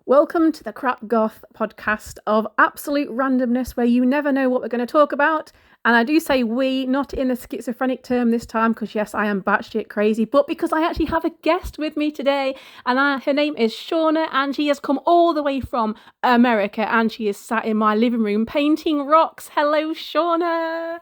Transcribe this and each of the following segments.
Welcome to the Crap Goth podcast of absolute randomness where you never know what we're going to talk about. And I do say we, not in a schizophrenic term this time, because yes, I am batshit crazy, but because I actually have a guest with me today. And her name is Shauna, and she has come all the way from America, and she is sat in my living room painting rocks. Hello, Shauna.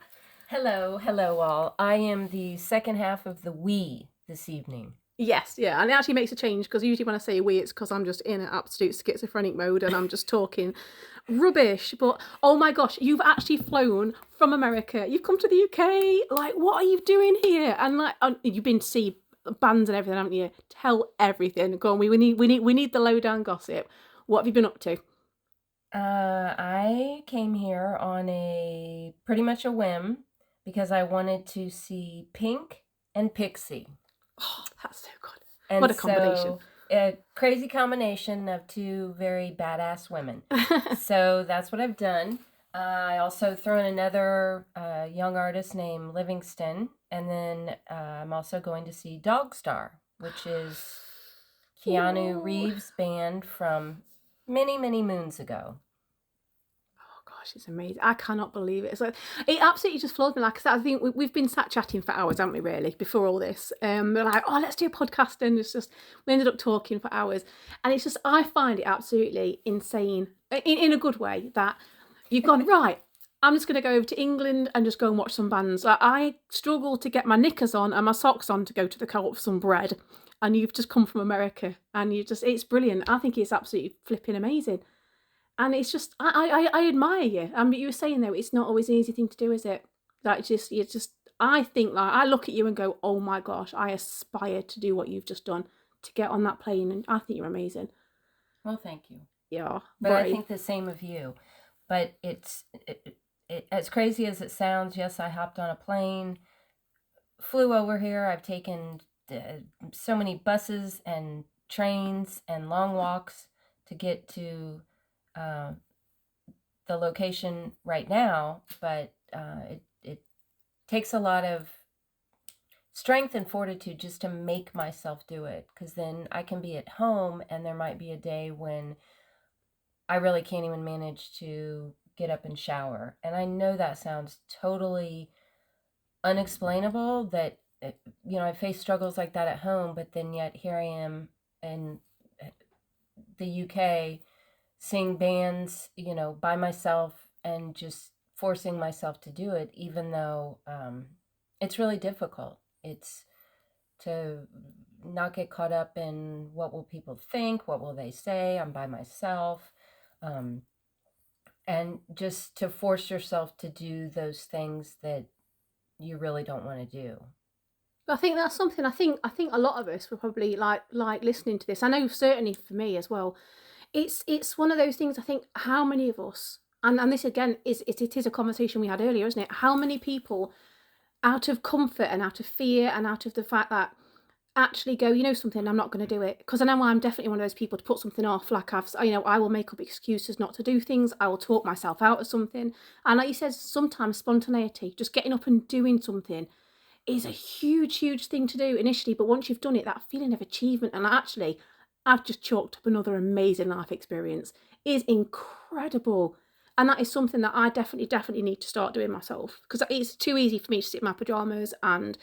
Hello all. I am the second half of the we this evening. Yes, yeah, and it actually makes a change because usually when I say we, it's because I'm just in an absolute schizophrenic mode and I'm just talking rubbish. But oh my gosh, you've actually flown from America. You've come to the UK. Like, what are you doing here? And like, you've been to see bands and everything, haven't you? Tell everything. Go on. We need the lowdown gossip. What have you been up to? I came here on pretty much a whim because I wanted to see Pink and Pixie. Oh, that's so good. And what a combination. A crazy combination of two very badass women. So that's what I've done. I also threw in another young artist named Livingston. And then I'm also going to see Dogstar, which is Keanu Reeves' band from many, many moons ago. It's amazing. I cannot believe it. It's like, it absolutely just floors me. Like I said, I think we've been sat chatting for hours, haven't we, really, before all this. We're like, oh, let's do a podcast. And it's just, we ended up talking for hours. And it's just, I find it absolutely insane, in a good way, that you've gone, right, I'm just going to go over to England and just go and watch some bands. Like, I struggle to get my knickers on and my socks on to go to the co-op for some bread. And you've just come from America. And it's brilliant. I think it's absolutely flipping amazing. And it's just, I admire you. I mean, you were saying though, it's not always an easy thing to do, is it? Like, I think, like, I look at you and go, oh my gosh, I aspire to do what you've just done, to get on that plane. And I think you're amazing. Well, thank you. Yeah. But I think the same of you. But it's as crazy as it sounds. Yes, I hopped on a plane, flew over here. I've taken so many buses and trains and long walks to get to the location right now, but it takes a lot of strength and fortitude just to make myself do it, because then I can be at home and there might be a day when I really can't even manage to get up and shower. And I know that sounds totally unexplainable, that I face struggles like that at home, but then yet here I am in the UK seeing bands, by myself and just forcing myself to do it, even though it's really difficult. It's to not get caught up in what will people think, what will they say, I'm by myself, and just to force yourself to do those things that you really don't want to do. I think that's something, I think a lot of us will probably like listening to this. I know certainly for me as well. It's one of those things. I think how many of us, and this again it is a conversation we had earlier, isn't it? How many people, out of comfort and out of fear and out of the fact that actually go, something, I'm not going to do it, because I know I'm definitely one of those people to put something off. Like I will make up excuses not to do things. I will talk myself out of something. And like you said, sometimes spontaneity, just getting up and doing something, is a huge thing to do initially. But once you've done it, that feeling of achievement, and actually, I've just chalked up another amazing life experience, is incredible. And that is something that I definitely need to start doing myself, because it's too easy for me to sit in my pyjamas and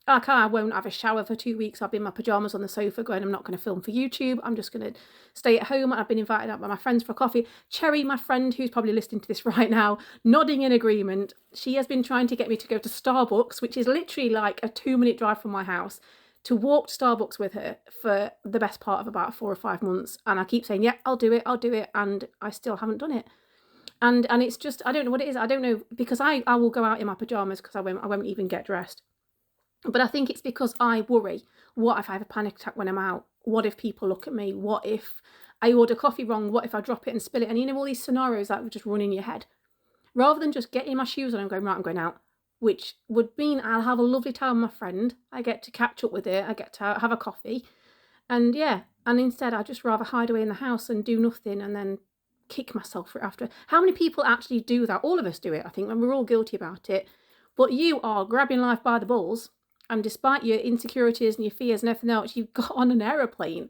I won't have a shower for 2 weeks. I'll be in my pyjamas on the sofa going, I'm not going to film for YouTube. I'm just going to stay at home. I've been invited out by my friends for a coffee. Cherry, my friend, who's probably listening to this right now, nodding in agreement. She has been trying to get me to go to Starbucks, which is literally like a 2-minute drive from my house, to walk to Starbucks with her for the best part of about 4 or 5 months. And I keep saying, yeah, I'll do it. And I still haven't done it. And it's just, I don't know what it is. I don't know, because I will go out in my pyjamas because I won't even get dressed. But I think it's because I worry, what if I have a panic attack when I'm out? What if people look at me? What if I order coffee wrong? What if I drop it and spill it? And all these scenarios that would just run in your head. Rather than just getting my shoes on and going, right, I'm going out, which would mean I'll have a lovely time with my friend. I get to catch up with her. I get to have a coffee. And instead I'd just rather hide away in the house and do nothing and then kick myself for it after. How many people actually do that? All of us do it, I think, and we're all guilty about it. But you are grabbing life by the balls. And despite your insecurities and your fears and everything else, you've got on an aeroplane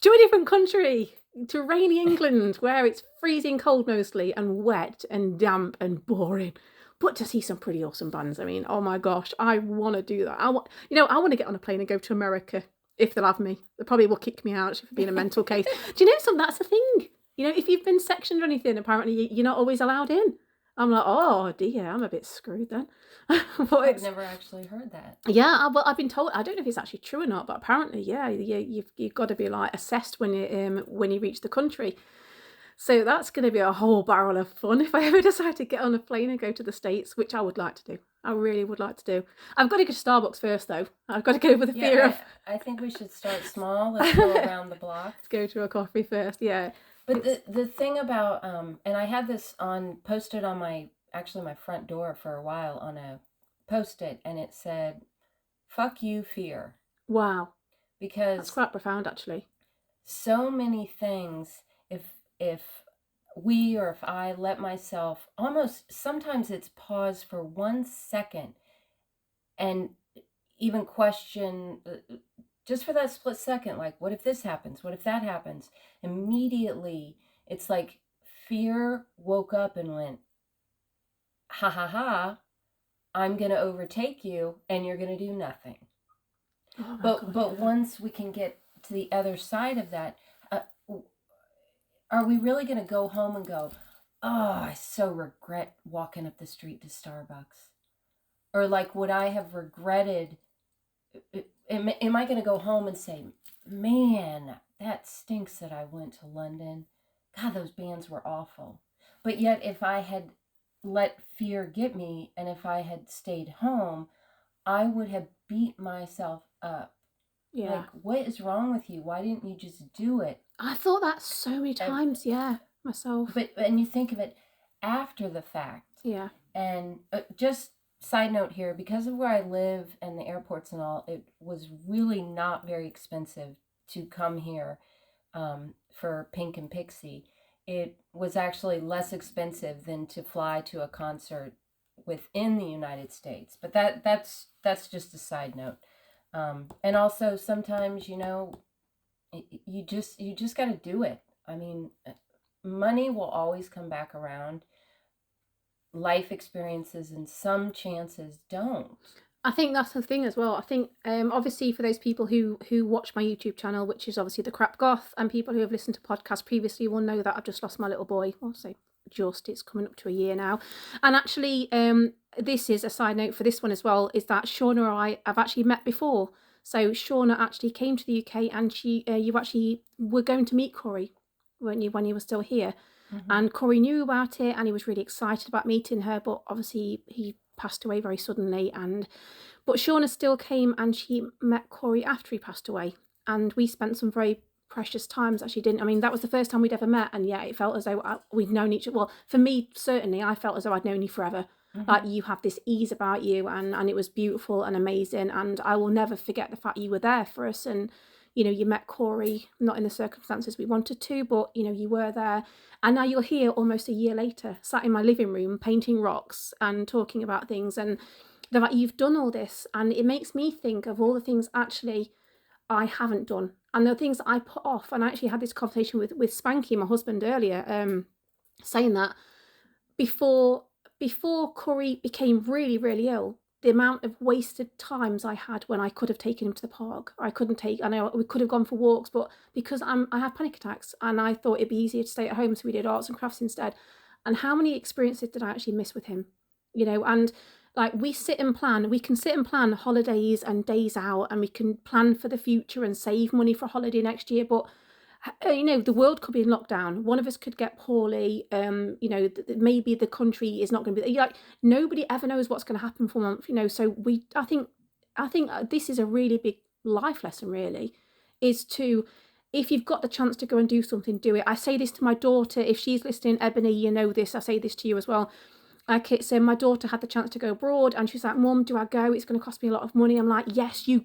to a different country. to rainy England where it's freezing cold mostly and wet and damp and boring, but to see some pretty awesome bands. I mean, oh my gosh, I want to do that. I want to get on a plane and go to America if they'll have me. They probably will kick me out for being a mental case. Do you know that's the thing? You know, if you've been sectioned or anything, apparently you're not always allowed in. I'm like, oh dear, I'm a bit screwed then. I've never actually heard that. Yeah, well, I've been told. I don't know if it's actually true or not, but apparently, yeah, you've got to be like assessed when you reach the country. So that's going to be a whole barrel of fun if I ever decide to get on a plane and go to the States, which I would like to do. I really would like to do. I've got to go to Starbucks first, though. I've got to go over the fear of. I think we should start small. Let's go around the block. Let's go to a coffee first. Yeah. But the thing about and I had this posted on my front door for a while on a Post-it, and it said, "Fuck you, fear." Wow. Because that's quite profound, actually. So many things, if we or if I let myself almost, sometimes it's pause for 1 second and even question, just for that split second, like, what if this happens? What if that happens? Immediately, it's like fear woke up and went, ha ha ha, I'm going to overtake you and you're going to do nothing. But once we can get to the other side of that, are we really going to go home and go, oh, I so regret walking up the street to Starbucks? Or like, would I have regretted, am I going to go home and say, man, that stinks that I went to London. God, those bands were awful. But yet if I had let fear get me and if I had stayed home, I would have beat myself up. Yeah. Like, what is wrong with you? Why didn't you just do it? I thought that so many times, myself. And you think of it after the fact. Yeah. And just side note here, because of where I live and the airports and all, it was really not very expensive to come here for Pink and Pixie. It was actually less expensive than to fly to a concert within the United States. But that's just a side note. And also sometimes, you just got to do it. I mean, money will always come back around. Life experiences and some chances don't. I think that's the thing as well. I think obviously for those people who watch my YouTube channel, which is obviously the Crap Goth, and people who have listened to podcasts previously will know that I've just lost my little boy. I'll say it's coming up to a year now. And actually this is a side note for this one as well, is that Shauna and I have actually met before. So Shauna actually came to the UK and you actually were going to meet Corey, weren't you, when you were still here? Mm-hmm. And Corey knew about it and he was really excited about meeting her, but obviously he passed away very suddenly. But Shauna still came and she met Corey after he passed away, and we spent some very precious times. Actually, that was the first time we'd ever met, and yeah, it felt as though we'd known each other. Well, for me, certainly, I felt as though I'd known you forever. Mm-hmm. Like, you have this ease about you, and it was beautiful and amazing, and I will never forget the fact you were there for us. And you met Corey, not in the circumstances we wanted to, but you were there. And now you're here almost a year later, sat in my living room painting rocks and talking about things, and the fact you've done all this. And it makes me think of all the things actually I haven't done, and the things I put off. And I actually had this conversation with Spanky, my husband, earlier, saying that before Corey became really, really ill, the amount of wasted times I had when I could have taken him to the park. I know we could have gone for walks, but because I have panic attacks and I thought it'd be easier to stay at home, so we did arts and crafts instead. And how many experiences did I actually miss with him? And like, we can sit and plan holidays and days out, and we can plan for the future and save money for a holiday next year, but the world could be in lockdown. One of us could get poorly. Maybe the country is not going to be like, nobody ever knows what's going to happen for a month. So I think this is a really big life lesson. Really, is to, if you've got the chance to go and do something, do it. I say this to my daughter. If she's listening, Ebony, this. I say this to you as well. Like, so my daughter had the chance to go abroad, and she's like, Mum, do I go? It's going to cost me a lot of money. I'm like, yes, you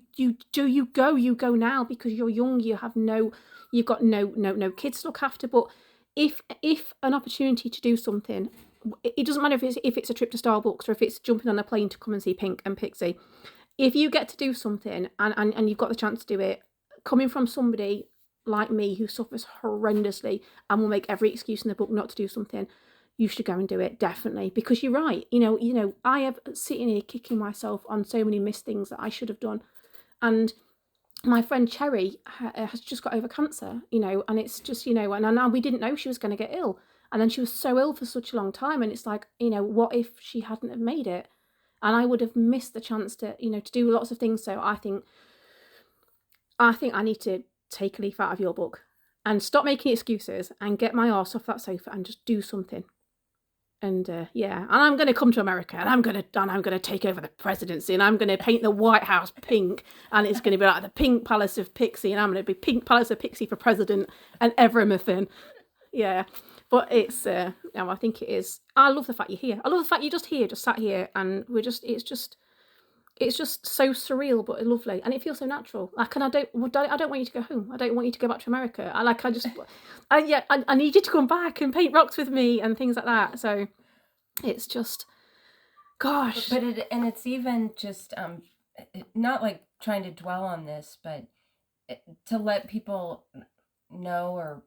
do. You go now, because you're young. You've got no kids to look after. But if an opportunity to do something, it doesn't matter if it's a trip to Starbucks or if it's jumping on a plane to come and see Pink and Pixie. If you get to do something and you've got the chance to do it, coming from somebody like me who suffers horrendously and will make every excuse in the book not to do something, you should go and do it, definitely, because you're right. I have sitting here kicking myself on so many missed things that I should have done. And my friend Cherry has just got over cancer, and it's just, and we didn't know she was going to get ill. And then she was so ill for such a long time. And it's like, what if she hadn't have made it? And I would have missed the chance to, to do lots of things. So I think I need to take a leaf out of your book and stop making excuses and get my arse off that sofa and just do something. And and I'm going to come to America, and I'm going to take over the presidency, and I'm going to paint the White House pink, and it's going to be like the Pink Palace of Pixie, and I'm going to be Pink Palace of Pixie for president and everything. Yeah, but it's no, I think it is. I love the fact you're here. I love the fact you're just here, just sat here, and it's just so surreal but lovely, and it feels so natural. Like, and I don't want you to go home. I don't want you to go back to America. I need you to come back and paint rocks with me and things like that. So it's just, gosh. But it's even just not like trying to dwell on this, but to let people know, or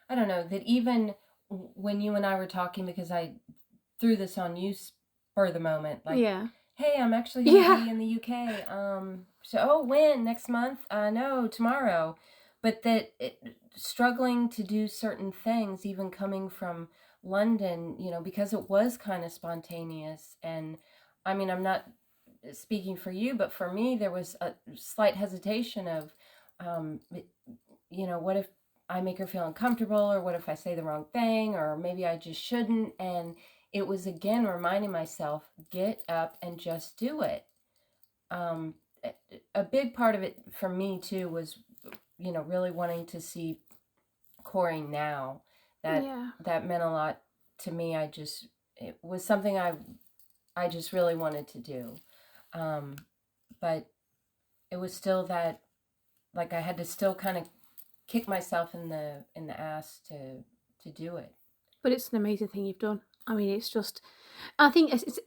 I don't know, that even when you and I were talking, because I threw this on you for the moment, like, yeah. Hey, I'm actually going to be in the UK. When? Next month? No, tomorrow. But struggling to do certain things, even coming from London, because it was kind of spontaneous. And I mean, I'm not speaking for you, but for me, there was a slight hesitation of, what if I make her feel uncomfortable, or what if I say the wrong thing, or maybe I just shouldn't. And it was, again, reminding myself, get up and just do it. A big part of it for me, too, was, really wanting to see Corey now. That meant a lot to me. It was something I just really wanted to do. But it was still that, like, I had to still kind of kick myself in the ass to do it. But it's an amazing thing you've done. I mean, it's just, I think it's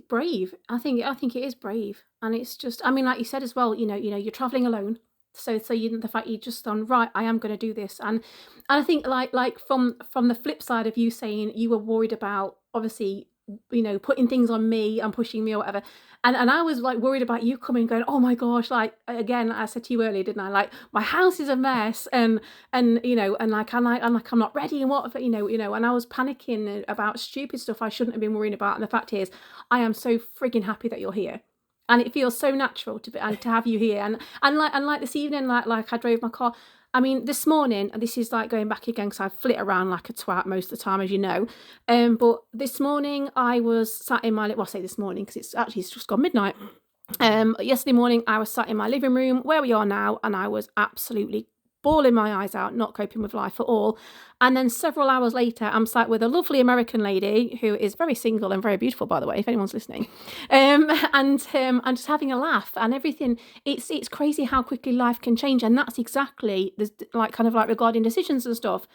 brave. I think it is brave, and it's just, I mean, like you said as well, you're traveling alone, so the fact you just done right, I am going to do this, and I think like from the flip side of you saying you were worried about, obviously, putting things on me and pushing me or whatever, and I was like worried about you coming going, oh my gosh, like, again, I said to you earlier, didn't I, like, my house is a mess, and I'm not ready, and what, and I was panicking about stupid stuff I shouldn't have been worrying about. And the fact is, I am so frigging happy that you're here, and it feels so natural to have you here, and like this evening, like I drove my car. I mean, this morning, and this is like going back again because I flit around like a twat most of the time, as you know. But this morning I was sat in I say this morning because it's just gone midnight. Yesterday morning I was sat in my living room where we are now, and I was absolutely bawling my eyes out, not coping with life at all. And then several hours later, I'm sat with a lovely American lady who is very single and very beautiful, by the way, if anyone's listening. And just having a laugh and everything. It's crazy how quickly life can change, and that's exactly like kind of like regarding decisions and stuff.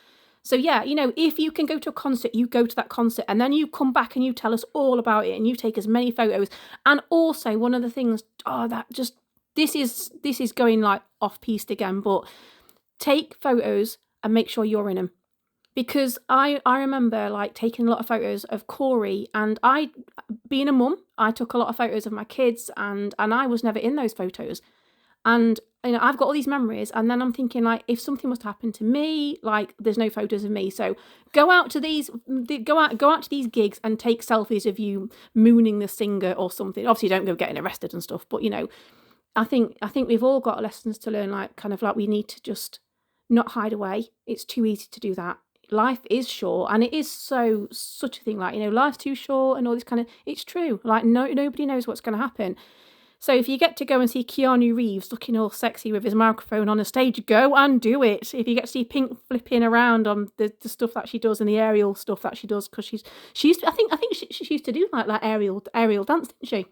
So yeah, if you can go to a concert, you go to that concert, and then you come back and you tell us all about it, and you take as many photos. And also, one of the things, this is going like off piste again, but take photos and make sure you're in them, because I remember like taking a lot of photos of Corey, and I, being a mum, I took a lot of photos of my kids, and I was never in those photos. And I've got all these memories, and then I'm thinking, like, if something was to happen to me, like, there's no photos of me. So go out to these gigs and take selfies of you mooning the singer or something. Obviously, don't go getting arrested and stuff, but I think we've all got lessons to learn. Like, kind of like, we need to just not hide away. It's too easy to do that. Life is short, and it is such a thing. Like, life's too short, and all this kind of. It's true. Like, nobody knows what's going to happen. So if you get to go and see Keanu Reeves looking all sexy with his microphone on a stage, go and do it. If you get to see Pink flipping around on the stuff that she does and the aerial stuff that she does, because she used to, I think she used to do like aerial dance, didn't she?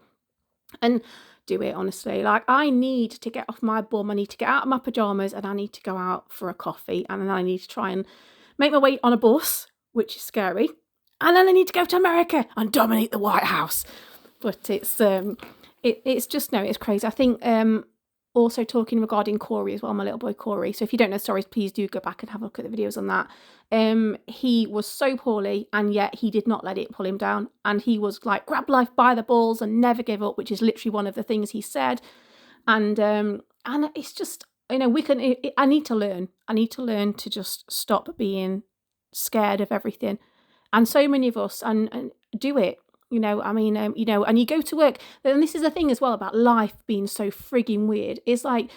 And do it, honestly. Like, I need to get off my bum. I need to get out of my pajamas, and I need to go out for a coffee, and then I need to try and make my way on a bus, which is scary, and then I need to go to America and dominate the White House. But it's just, no, it's crazy. I think also talking regarding Corey as well, my little boy Corey. So if you don't know stories, please do go back and have a look at the videos on that. He was so poorly, and yet he did not let it pull him down. And he was like, grab life by the balls and never give up, which is literally one of the things he said. And it's just, you know, I need to learn. I need to learn to just stop being scared of everything. And so many of us and do it. You know, I mean, you know, and you go to work, and this is the thing as well about life being so frigging weird. It's like,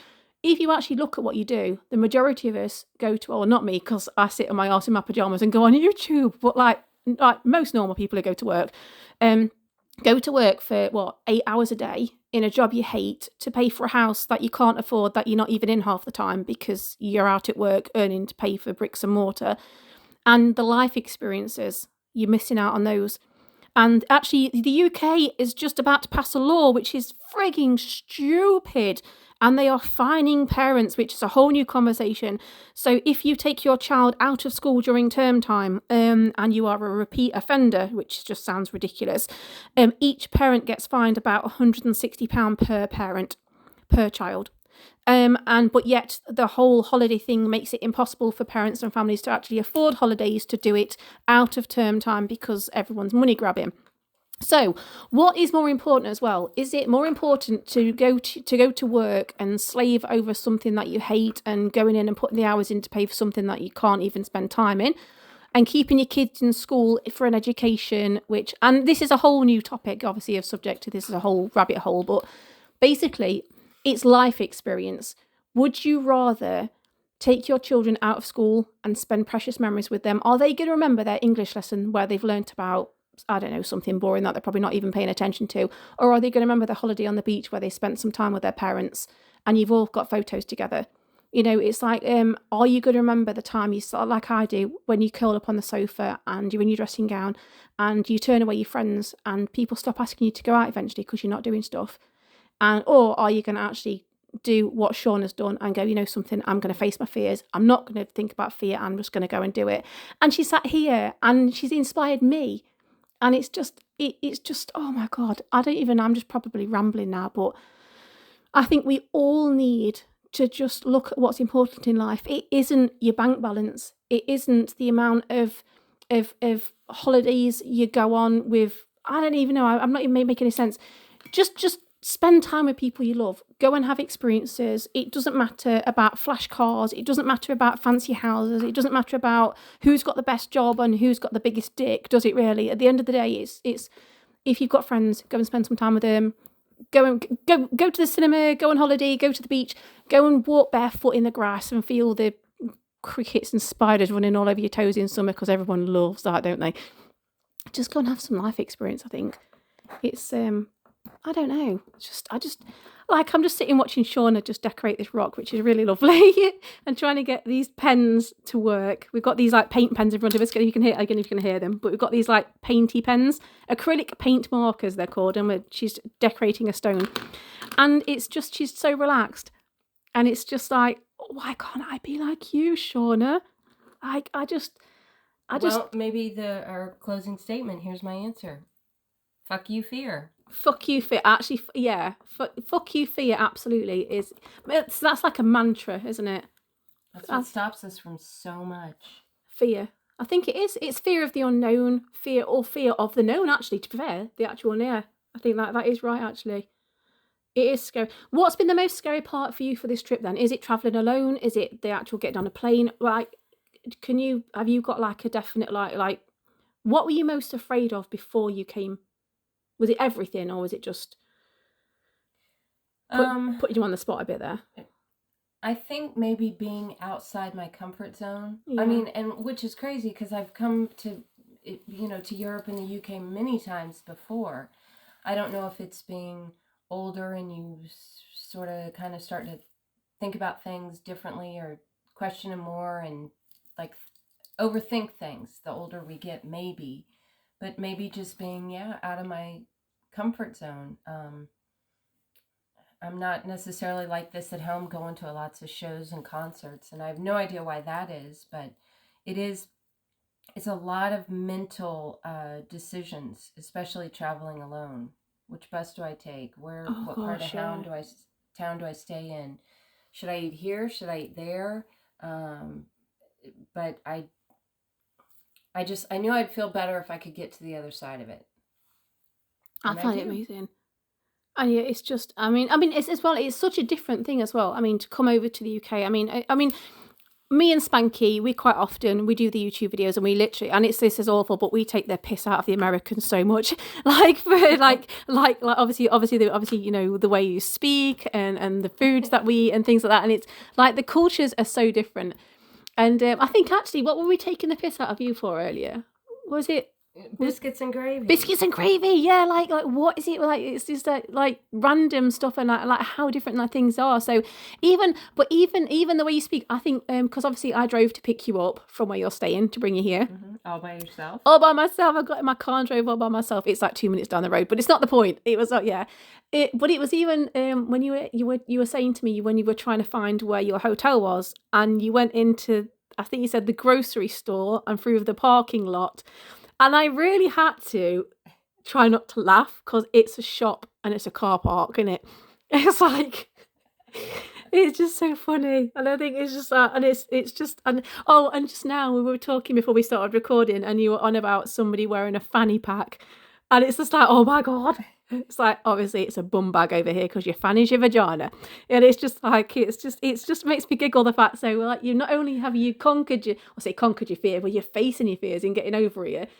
if you actually look at what you do, the majority of us go to, well, not me, because I sit on my arse in my pajamas and go on YouTube, but like most normal people who go to work, for 8 hours a day in a job you hate to pay for a house that you can't afford, that you're not even in half the time because you're out at work earning to pay for bricks and mortar, and the life experiences, you're missing out on those. And actually, the UK is just about to pass a law which is frigging stupid. And they are fining parents, which is a whole new conversation. So if you take your child out of school during term time and you are a repeat offender, which just sounds ridiculous, each parent gets fined about £160 per parent, per child. But yet the whole holiday thing makes it impossible for parents and families to actually afford holidays to do it out of term time because everyone's money grabbing. So what is more important as well? Is it more important to go to work and slave over something that you hate and going in and putting the hours in to pay for something that you can't even spend time in, and keeping your kids in school for an education, which, and this is a whole new topic, obviously, of subject to this is a whole rabbit hole, but basically it's life experience. Would you rather take your children out of school and spend precious memories with them? Are they going to remember their English lesson where they've learnt about, I don't know, something boring that they're probably not even paying attention to? Or are they going to remember the holiday on the beach where they spent some time with their parents and you've all got photos together? You know, it's like, are you going to remember the time you saw, like I do, when you curl up on the sofa and you're in your dressing gown and you turn away your friends and people stop asking you to go out eventually because you're not doing stuff? Or are you going to actually do what Shauna's done and go, you know something, I'm going to face my fears. I'm not going to think about fear. I'm just going to go and do it. And she sat here and she's inspired me. And it's just, oh my God, I'm just probably rambling now, but I think we all need to just look at what's important in life. It isn't your bank balance. It isn't the amount of holidays you go on with. I don't even know. I'm not even making any sense. Just spend time with people you love. Go and have experiences. It doesn't matter about flash cars. It doesn't matter about fancy houses. It doesn't matter about who's got the best job and who's got the biggest dick, does it really? At the end of the day, it's if you've got friends, go and spend some time with them. Go to the cinema, go on holiday, go to the beach, go and walk barefoot in the grass and feel the crickets and spiders running all over your toes in summer, because everyone loves that, don't they? Just go and have some life experience, I think. It's I don't know. I'm just sitting watching Shauna just decorate this rock, which is really lovely, and trying to get these pens to work. We've got these like paint pens in front of us. You can hear, again, if you can hear them, but we've got these like painty pens, acrylic paint markers they're called, and she's decorating a stone, and it's just, she's so relaxed, and it's just like, why can't I be like you, Shauna? Well, maybe our closing statement. Here's my answer. Fuck you, fear. Fuck you, fear. Actually, yeah. Fuck you, fear. Absolutely is. That's like a mantra, isn't it? That's what stops us from so much. Fear. I think it is. It's fear of the unknown, fear of the known. Actually, to be fair, the actual near. I think that is right. Actually, it is scary. What's been the most scary part for you for this trip then? Is it traveling alone? Is it the actual getting on a plane? Like, have you got like a definite like? What were you most afraid of before you came? Was it everything, or was it just putting you on the spot a bit there? I think maybe being outside my comfort zone. Yeah. I mean, and which is crazy because I've come to Europe and the UK many times before. I don't know if it's being older and you sort of kind of start to think about things differently or question them more and like overthink things the older we get, maybe. But maybe just being, out of my comfort zone. I'm not necessarily like this at home, going to lots of shows and concerts, and I have no idea why that is, but it's a lot of mental decisions, especially traveling alone. Which bus do I take? What part of town do I town do I stay in? Should I eat here? Should I eat there? But I knew I'd feel better if I could get to the other side of it. I find it amazing. And yeah, it's just, I mean, it's as well. It's such a different thing as well. I mean, to come over to the UK. I mean, me and Spanky, we quite often we do the YouTube videos, and we literally, and this is awful, but we take their piss out of the Americans so much. Like for like obviously you know the way you speak and the foods that we eat and things like that, and it's like the cultures are so different. And I think actually, what were we taking the piss out of you for earlier? Was it biscuits and gravy? Biscuits and gravy, yeah. Like what is it like? It's just like random stuff and like how different like things are. So even the way you speak, I think because obviously I drove to pick you up from where you're staying to bring you here. All by yourself? All by myself. I got in my car and drove all by myself. It's like 2 minutes down the road, but it's not the point. It was like but it was even when you were saying to me when you were trying to find where your hotel was, and you went into, I think you said, the grocery store and through the parking lot. And I really had to try not to laugh because it's a shop and it's a car park, isn't it? It's like, it's just so funny. And I think it's just that, and it's just, and just now we were talking before we started recording, and you were on about somebody wearing a fanny pack. And it's just like, oh my God. It's like, obviously it's a bum bag over here because your fanny's your vagina. And it's just like, it's just makes me giggle, the fact. So like, you not only have you conquered your fear, but you're facing your fears and getting over it.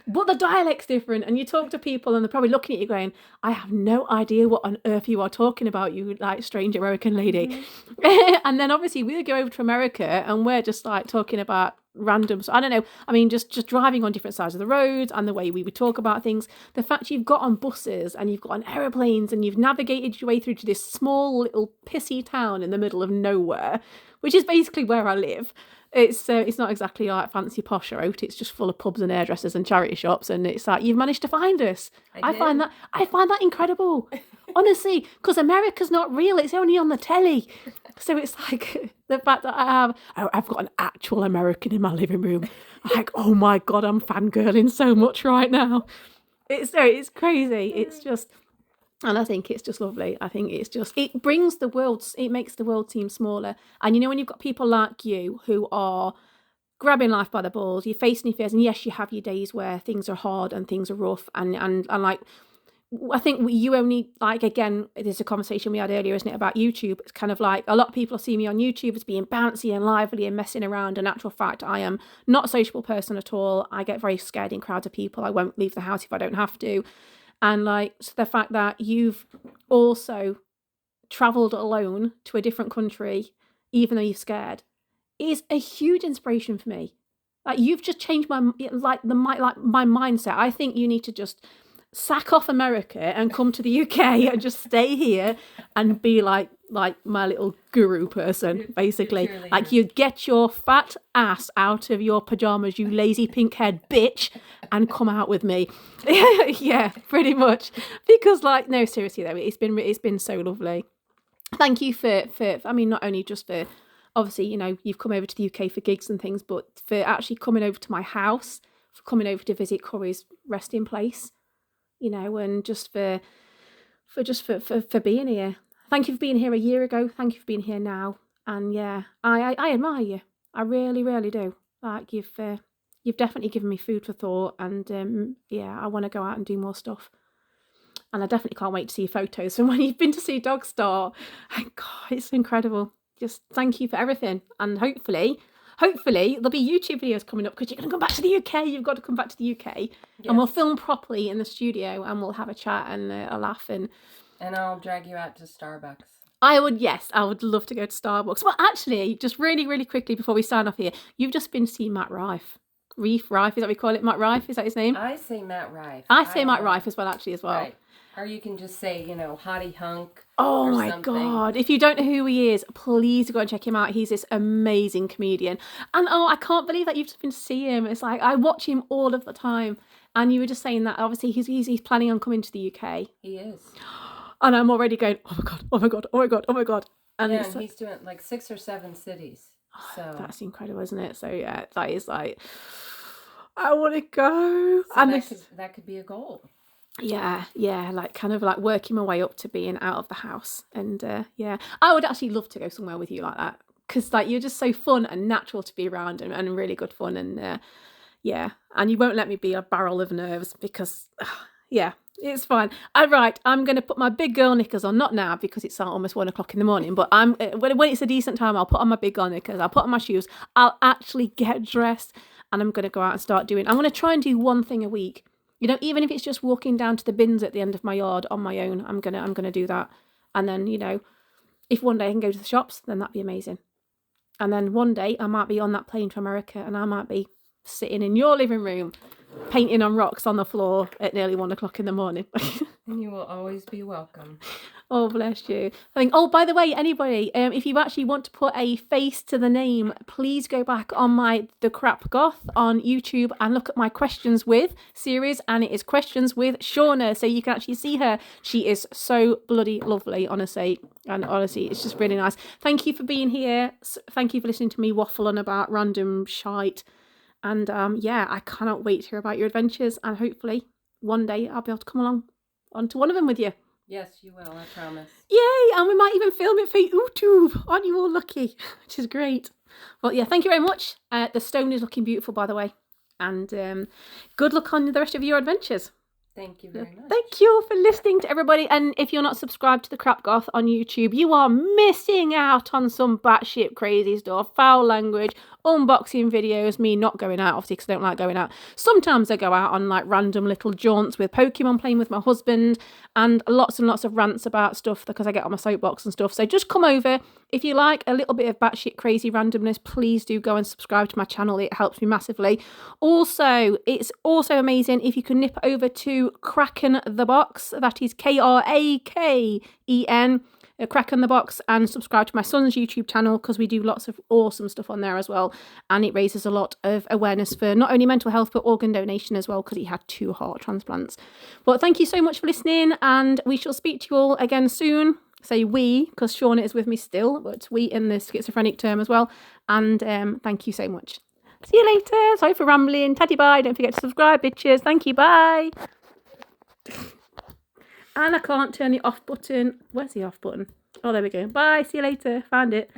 But the dialect's different, and you talk to people and they're probably looking at you going, I have no idea what on earth you are talking about, you like strange American lady. Mm-hmm. And then obviously we would go over to America and we're just like talking about random, I don't know, I mean just driving on different sides of the roads and the way we would talk about things. The fact you've got on buses and you've got on aeroplanes and you've navigated your way through to this small little pissy town in the middle of nowhere, which is basically where I live. It's not exactly like fancy posh or out. It's just full of pubs and hairdressers and charity shops, and it's like you've managed to find us. I find that incredible, honestly, because America's not real. It's only on the telly. So it's like the fact that I've got an actual American in my living room. I'm like, oh my God, I'm fangirling so much right now. It's crazy. It's just. And I think it's just lovely. I think it makes the world seem smaller. And you know, when you've got people like you who are grabbing life by the balls, you're facing your fears, and yes, you have your days where things are hard and things are rough. And like, I think you only, like, again, there's a conversation we had earlier, isn't it, about YouTube? It's kind of like a lot of people see me on YouTube as being bouncy and lively and messing around. In actual fact, I am not a sociable person at all. I get very scared in crowds of people. I won't leave the house if I don't have to. And like, so the fact that you've also travelled alone to a different country, even though you're scared, is a huge inspiration for me. Like, you've just changed my mindset. I think you need to just sack off America and come to the UK and just stay here and be like my little guru person, basically. Like, you get your fat ass out of your pajamas, you lazy pink head bitch, and come out with me. Yeah, pretty much. Because like, no, seriously though, it's been so lovely. Thank you for I mean, not only just for, obviously, you know, you've come over to the UK for gigs and things, but for actually coming over to my house, for coming over to visit Curry's resting place, you know, and just for being here. Thank you for being here a year ago. Thank you for being here now. And yeah, I admire you. I really, really do. Like, you've definitely given me food for thought, and yeah, I want to go out and do more stuff. And I definitely can't wait to see photos from when you've been to see Dogstar. And God, it's incredible. Just thank you for everything. And hopefully there'll be YouTube videos coming up, because you're going to come back to the UK. You've got to come back to the UK. Yes. And we'll film properly in the studio, and we'll have a chat and a laugh. And I'll drag you out to Starbucks. I would love to go to Starbucks. Well, actually, just really, really quickly before we sign off here, you've just been to see Matt Rife. Rife, is that what we call it? Matt Rife, is that his name? I say Matt Rife. I say Matt Rife as well, actually, as well. Right. Or you can just say, you know, Hottie Hunk. Oh my something. God. If you don't know who he is, please go and check him out. He's this amazing comedian. And I can't believe that you've just been to see him. It's like, I watch him all of the time. And you were just saying that obviously he's planning on coming to the UK. He is. And I'm already going, oh my God, oh my God, oh my God, oh my God. And yeah, and he's doing like 6 or 7 cities. So that's incredible, isn't it? So yeah, that is like, I want to go. So and that could be a goal. Yeah, like kind of like working my way up to being out of the house. And yeah, I would actually love to go somewhere with you like that, because like you're just so fun and natural to be around, and really good fun. And yeah, and you won't let me be a barrel of nerves because yeah, it's fine. Right, I'm going to put my big girl knickers on, not now because it's almost 1 o'clock in the morning, but I'm when it's a decent time, I'll put on my big girl knickers, I'll put on my shoes, I'll actually get dressed, and I'm going to go out and start doing, I'm going to try and do one thing a week. You know, even if it's just walking down to the bins at the end of my yard on my own, I'm gonna do that. And then, you know, if one day I can go to the shops, then that'd be amazing. And then one day I might be on that plane to America, and I might be sitting in your living room painting on rocks on the floor at nearly 1 o'clock in the morning. And you will always be welcome. Oh, bless you. Oh, by the way, anybody, if you actually want to put a face to the name, please go back on the Crap Goth on YouTube and look at my Questions With series, and it is Questions with Shauna, so you can actually see her. She is so bloody lovely, honestly, and honestly, it's just really nice. Thank you for being here. Thank you for listening to me waffle on about random shite. And yeah, I cannot wait to hear about your adventures, and hopefully one day I'll be able to come along onto one of them with you. Yes, you will, I promise. Yay! And we might even film it for YouTube. Aren't you all lucky? Which is great. Well, yeah, thank you very much. The stone is looking beautiful, by the way. And good luck on the rest of your adventures. Thank you very much. Thank you for listening to everybody. And if you're not subscribed to the Crap Goth on YouTube, you are missing out on some batshit crazy stuff, foul language, unboxing videos, me not going out, obviously, because I don't like going out. Sometimes I go out on like random little jaunts with Pokemon, playing with my husband, and lots of rants about stuff because I get on my soapbox and stuff. So just come over. If you like a little bit of batshit crazy randomness, please do go and subscribe to my channel. It helps me massively. Also, it's also amazing if you can nip over to Kraken the Box. That is Kraken, Kraken the Box, and subscribe to my son's YouTube channel because we do lots of awesome stuff on there as well. And it raises a lot of awareness for not only mental health but organ donation as well, because he had 2 heart transplants. But thank you so much for listening, and we shall speak to you all again soon. Say we, because Shauna is with me still, but we in the schizophrenic term as well. And thank you so much. See you later. Sorry for rambling. Tatty bye. Don't forget to subscribe, bitches. Thank you. Bye. And I can't turn the off button. Where's the off button? Oh, there we go. Bye. See you later. Found it.